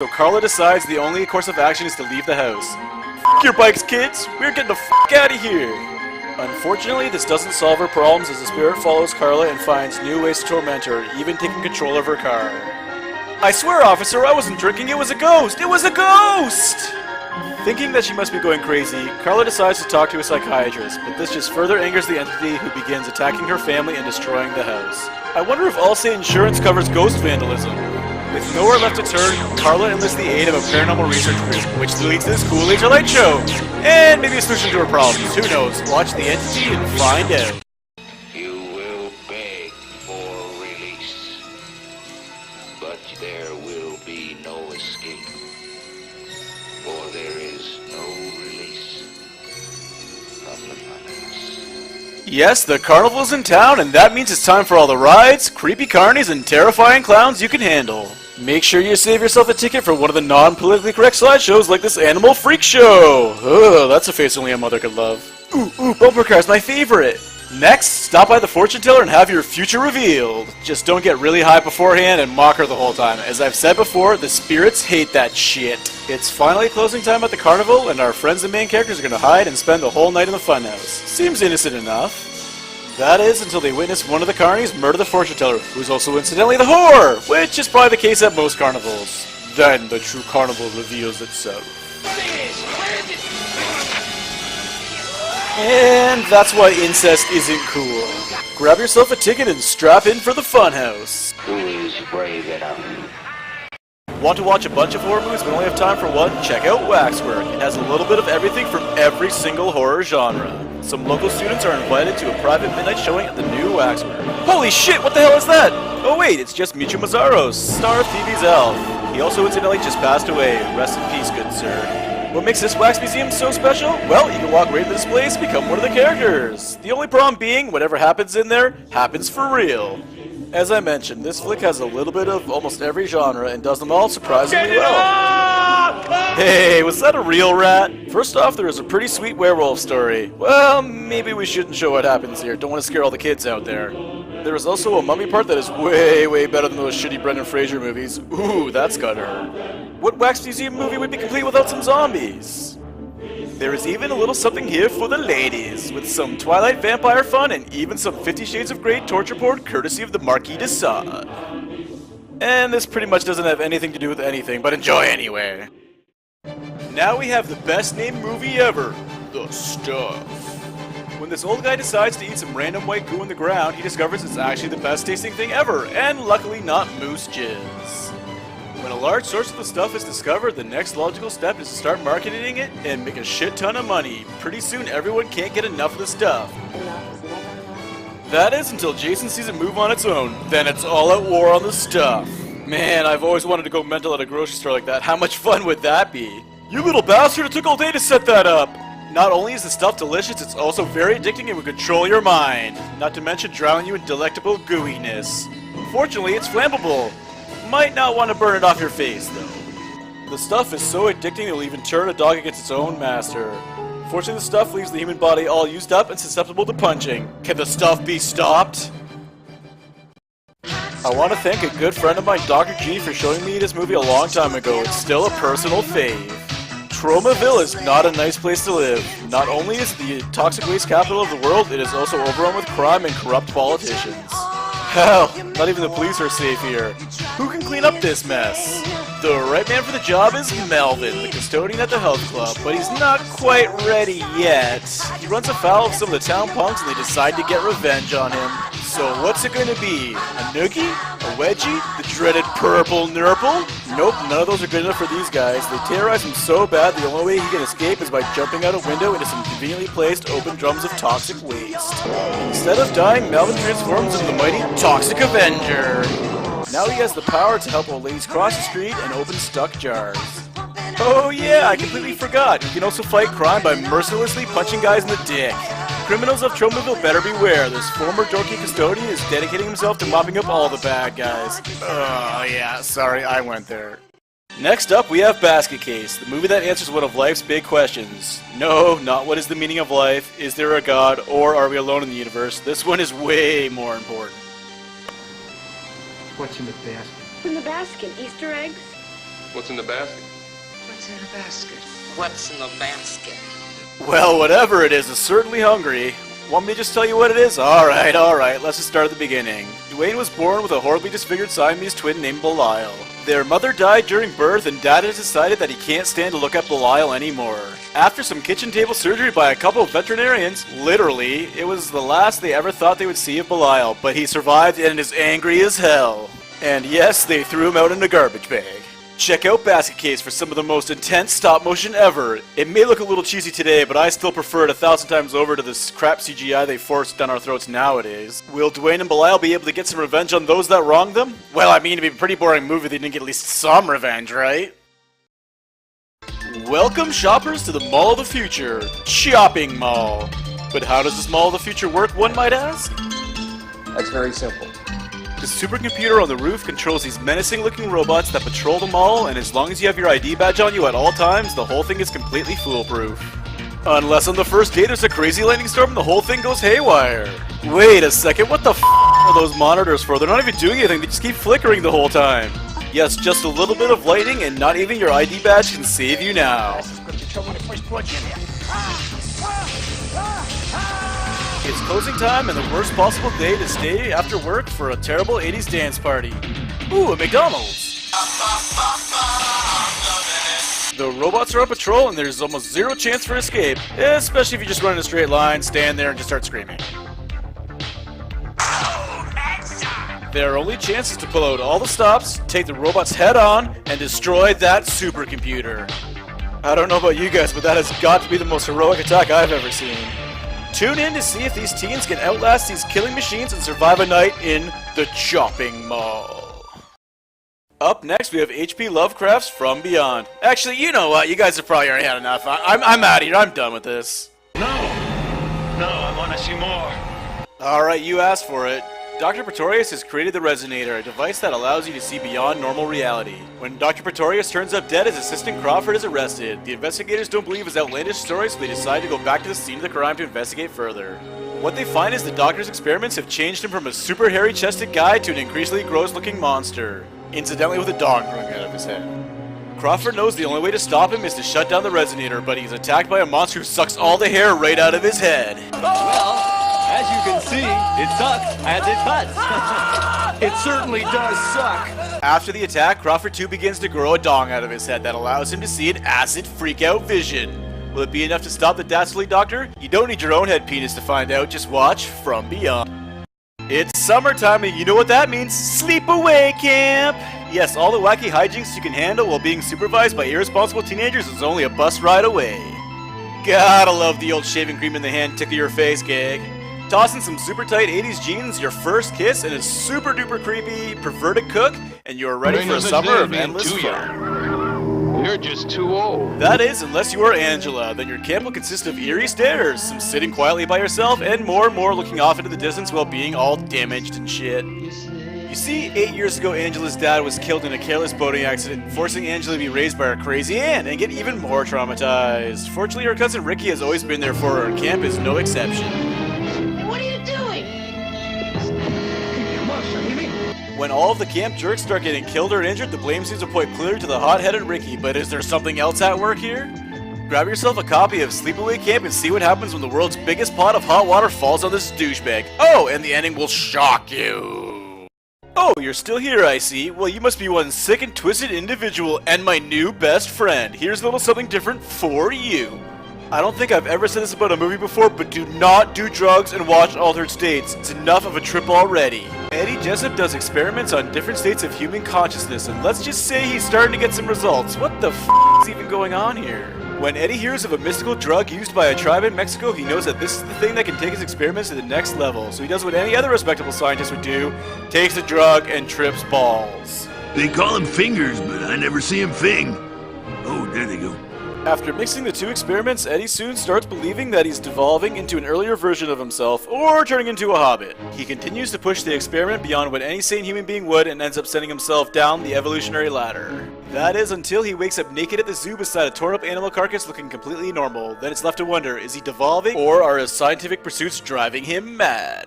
So Carla decides the only course of action is to leave the house. F your bikes, kids! We're getting the f out of here! Unfortunately, this doesn't solve her problems as the spirit follows Carla and finds new ways to torment her, even taking control of her car. I swear, officer, I wasn't drinking, it was a ghost! It was a ghost! Thinking that she must be going crazy, Carla decides to talk to a psychiatrist, but this just further angers the entity who begins attacking her family and destroying the house. I wonder if Allstate Insurance covers ghost vandalism. With nowhere left to turn, Carla enlists the aid of a paranormal research group, which leads to this cool Age of Light show! And maybe a solution to her problems, who knows? Watch the entity and find out. You will beg for release, but there will be no escape, for there is no release from the funhouse. Yes, the carnival's in town, and that means it's time for all the rides, creepy carnies, and terrifying clowns you can handle. Make sure you save yourself a ticket for one of the non-politically correct slideshows like this Animal Freak Show! Ugh, that's a face only a mother could love. Ooh, bumper car's my favorite! Next, stop by the fortune teller and have your future revealed. Just don't get really high beforehand and mock her the whole time. As I've said before, the spirits hate that shit. It's finally closing time at the carnival, and our friends and main characters are gonna hide and spend the whole night in the funhouse. Seems innocent enough. That is, until they witness one of the carnies murder the fortune teller, who's also incidentally the whore, which is probably the case at most carnivals. Then the true carnival reveals itself. And that's why incest isn't cool. Grab yourself a ticket and strap in for the funhouse. Who is brave enough? Want to watch a bunch of horror movies but only have time for one? Check out Waxwork. It has a little bit of everything from every single horror genre. Some local students are invited to a private midnight showing at the new Waxwork. Holy shit, what the hell is that? Oh wait, it's just Michu Mazzaros, star of Phoebe's Elf. He also incidentally just passed away. Rest in peace, good sir. What makes this wax museum so special? Well, you can walk right into this place and become one of the characters. The only problem being, whatever happens in there, happens for real. As I mentioned, this flick has a little bit of almost every genre and does them all surprisingly well. Hey, was that a real rat? First off, there is a pretty sweet werewolf story. Well, maybe we shouldn't show what happens here. Don't want to scare all the kids out there. There is also a mummy part that is way better than those shitty Brendan Fraser movies. Ooh, that's got her. What wax museum movie would be complete without some zombies? There is even a little something here for the ladies, with some Twilight vampire fun and even some 50 Shades of Grey torture porn courtesy of the Marquis de Sade. And this pretty much doesn't have anything to do with anything, but enjoy anyway. Now we have the best named movie ever, The Stuff. When this old guy decides to eat some random white goo in the ground, he discovers it's actually the best tasting thing ever, and luckily not moose jizz. When a large source of the stuff is discovered, the next logical step is to start marketing it and make a shit ton of money. Pretty soon everyone can't get enough of the stuff. That is until Jason sees it move on its own. Then it's all out war on the stuff. Man, I've always wanted to go mental at a grocery store like that. How much fun would that be? You little bastard, it took all day to set that up! Not only is the stuff delicious, it's also very addicting and will control your mind. Not to mention drowning you in delectable gooiness. Fortunately, it's flammable. Might not want to burn it off your face, though. The stuff is so addicting it'll even turn a dog against its own master. Fortunately, the stuff leaves the human body all used up and susceptible to punching. Can the stuff be stopped? I want to thank a good friend of mine, Dr. G, for showing me this movie a long time ago. It's still a personal fave. Tromaville is not a nice place to live. Not only is it the toxic waste capital of the world, it is also overrun with crime and corrupt politicians. Hell, not even the police are safe here. Who can clean up this mess? The right man for the job is Melvin, the custodian at the health club, but he's not quite ready yet. He runs afoul of some of the town punks and they decide to get revenge on him. So what's it gonna be? A noogie? A wedgie? The dreaded purple nurple? Nope, none of those are good enough for these guys. They terrorize him so bad the only way he can escape is by jumping out a window into some conveniently placed open drums of toxic waste. Instead of dying, Melvin transforms into the mighty Toxic Avenger. Now he has the power to help old ladies cross the street and open stuck jars. Oh yeah, I completely forgot. He can also fight crime by mercilessly punching guys in the dick. Criminals of Tromaville better beware. This former dorky custodian is dedicating himself to mopping up all the bad guys. Oh yeah, sorry, I went there. Next up, we have Basket Case, the movie that answers one of life's big questions. No, not what is the meaning of life, is there a god, or are we alone in the universe? This one is way more important. What's in the basket? In the basket, Easter eggs? What's in the basket? What's in a basket? What's in the basket? Well, whatever it is certainly hungry. Want me to just tell you what it is? Alright, let's just start at the beginning. Dwayne was born with a horribly disfigured Siamese twin named Belial. Their mother died during birth, and Dad has decided that he can't stand to look at Belial anymore. After some kitchen table surgery by a couple of veterinarians, literally, it was the last they ever thought they would see of Belial, but he survived and is angry as hell. And yes, they threw him out in a garbage bag. Check out Basket Case for some of the most intense stop motion ever. It may look a little cheesy today, but I still prefer it 1,000 times over to this crap CGI they force down our throats nowadays. Will Dwayne and Belial be able to get some revenge on those that wronged them? Well, I mean, it'd be a pretty boring movie if they didn't get at least some revenge, right? Welcome shoppers to the Mall of the Future, Shopping Mall. But how does this Mall of the Future work, one might ask? That's very simple. The supercomputer on the roof controls these menacing-looking robots that patrol the mall, and as long as you have your ID badge on you at all times, the whole thing is completely foolproof. Unless on the first day there's a crazy lightning storm and the whole thing goes haywire. Wait a second, what the f*** are those monitors for? They're not even doing anything, they just keep flickering the whole time. Yes, just a little bit of lightning and not even your ID badge can save you now. It's closing time and the worst possible day to stay after work for a terrible 80s dance party. Ooh, a McDonald's! The robots are on patrol and there's almost zero chance for escape, especially if you just run in a straight line, stand there and just start screaming. Their only chance is to pull out all the stops, take the robots head on, and destroy that supercomputer. I don't know about you guys, but that has got to be the most heroic attack I've ever seen. Tune in to see if these teens can outlast these killing machines and survive a night in the Chopping Mall. Up next, we have H.P. Lovecraft's From Beyond. Actually, you know what? You guys have probably already had enough. I'm out of here. I'm done with this. No, I want to see more. Alright, you asked for it. Dr. Pretorius has created the Resonator, a device that allows you to see beyond normal reality. When Dr. Pretorius turns up dead, his assistant Crawford is arrested. The investigators don't believe his outlandish story, so they decide to go back to the scene of the crime to investigate further. What they find is the doctor's experiments have changed him from a super hairy-chested guy to an increasingly gross-looking monster, incidentally with a dog growing out of his head. Crawford knows the only way to stop him is to shut down the Resonator, but he's attacked by a monster who sucks all the hair right out of his head. Well, as you can see, it sucks and it cuts. It certainly does suck. After the attack, Crawford too begins to grow a dong out of his head that allows him to see an acid freak-out vision. Will it be enough to stop the dastardly doctor? You don't need your own head penis to find out, just watch From Beyond. It's summertime and you know what that means, sleepaway camp! Yes, all the wacky hijinks you can handle while being supervised by irresponsible teenagers is only a bus ride away. Gotta love the old shaving cream in the hand tickle your face gag. Toss in some super tight 80s jeans, your first kiss, and a super duper creepy perverted cook, and you're ready for a summer of endless fun. You're just too old. That is, unless you are Angela, then your camp will consist of eerie stares, some sitting quietly by yourself, and more looking off into the distance while being all damaged and shit. You see, 8 years ago Angela's dad was killed in a careless boating accident, forcing Angela to be raised by her crazy aunt and get even more traumatized. Fortunately, her cousin Ricky has always been there for her, and camp is no exception. What are you doing? When all of the camp jerks start getting killed or injured, the blame seems to point clearly to the hot-headed Ricky, but is there something else at work here? Grab yourself a copy of Sleepaway Camp and see what happens when the world's biggest pot of hot water falls on this douchebag. Oh, and the ending will shock you. Oh, you're still here, I see. Well, you must be one sick and twisted individual and my new best friend. Here's a little something different for you. I don't think I've ever said this about a movie before, but do not do drugs and watch Altered States. It's enough of a trip already. Eddie Jessup does experiments on different states of human consciousness, and let's just say he's starting to get some results. What the f*** is even going on here? When Eddie hears of a mystical drug used by a tribe in Mexico, he knows that this is the thing that can take his experiments to the next level. So he does what any other respectable scientist would do, takes the drug and trips balls. They call him fingers, but I never see him fing. Oh, there they go. After mixing the two experiments, Eddie soon starts believing that he's devolving into an earlier version of himself, or turning into a hobbit. He continues to push the experiment beyond what any sane human being would and ends up sending himself down the evolutionary ladder. That is until he wakes up naked at the zoo beside a torn up animal carcass looking completely normal. Then it's left to wonder, is he devolving, or are his scientific pursuits driving him mad?